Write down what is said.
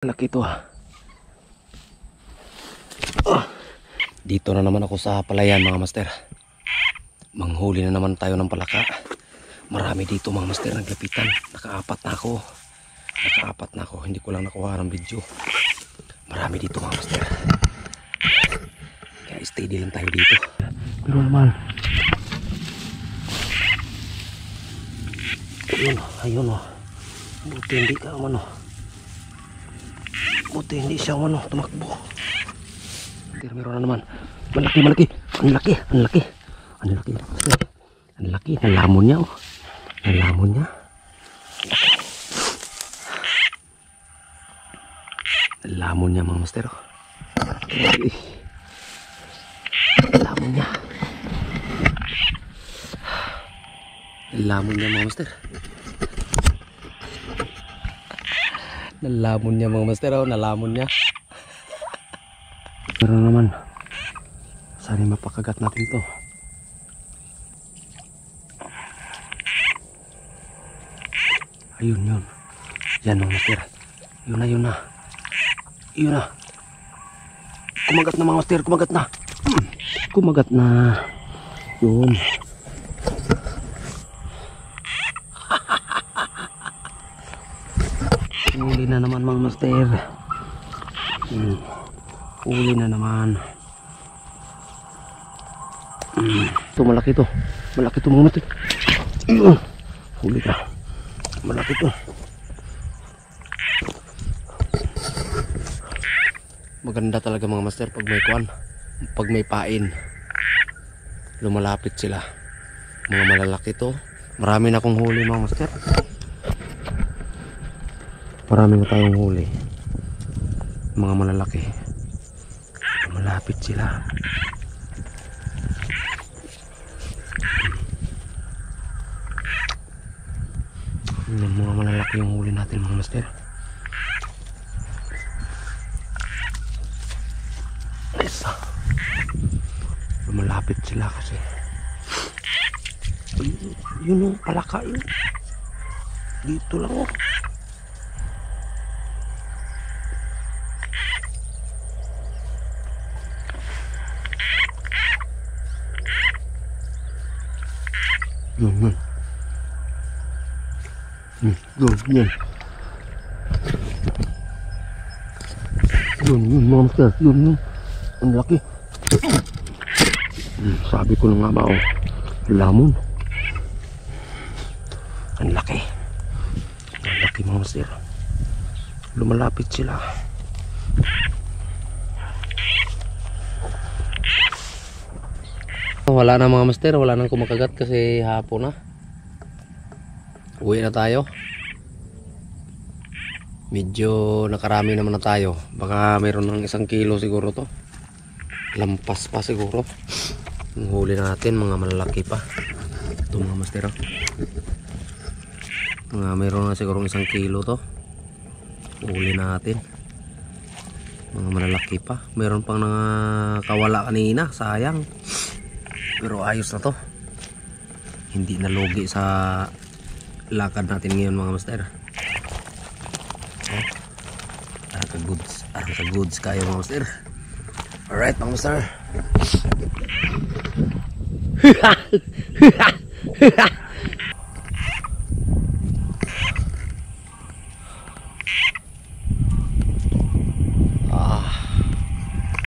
Laki ito Dito na naman ako sa palayan mga master. Manghuli na naman tayo ng palaka. Marami dito mga master naglapitan. Nakaapat na ako. Hindi ko lang nakuha ng video. Marami dito mga master. Kaya steady lang tayo dito. Pero naman ayun buti hindi ka buti hindi siya tumakbo. Pero meron na naman. Malaki. Ang laki. Nalamon niya Nalamon niya mga master. Nalamon niya mga master. Nalamon niya. Pero naman sana mapakagat natin to. Ayun yan mga master. Yun na kumagat na mga master. Kumagat na yun. Huli na naman mga master. Huli na naman. Ito malaki to mga master. Huli ka. Malaki to. Maganda talaga mga master pag may kuwan, pag may pain. Lumalapit sila. Mga malalaki to. Marami na akong huli mga master. Marami na tayong huli. Mga malalaki. Malapit sila. Yung mga malalaki yung huli natin mga master. Isa. Malapit sila kasi. Yun yung palaka yun. Dito lang Yun mga master. Yun ang laki. Sabi ko na nga ba lamon. Ang laki mga master. Lumalapit sila. Wala na mga master, wala nang kumakagat kasi hapon na. Uwi na tayo. Medyo nakarami naman na tayo. Baka mayroon ng 1 kilo siguro to. Lampas pa siguro. Ang huli natin mga malalaki pa. Ito mga master. Mayroon na siguro 1 kilo to. Huli natin. Mga malalaki pa. Mayroon pang nakawala kanina. Sayang. Pero ayos na to. Hindi nalugi sa lakad natin ngayon mga master. Arang sa goods kayo mga master. Alright mga master.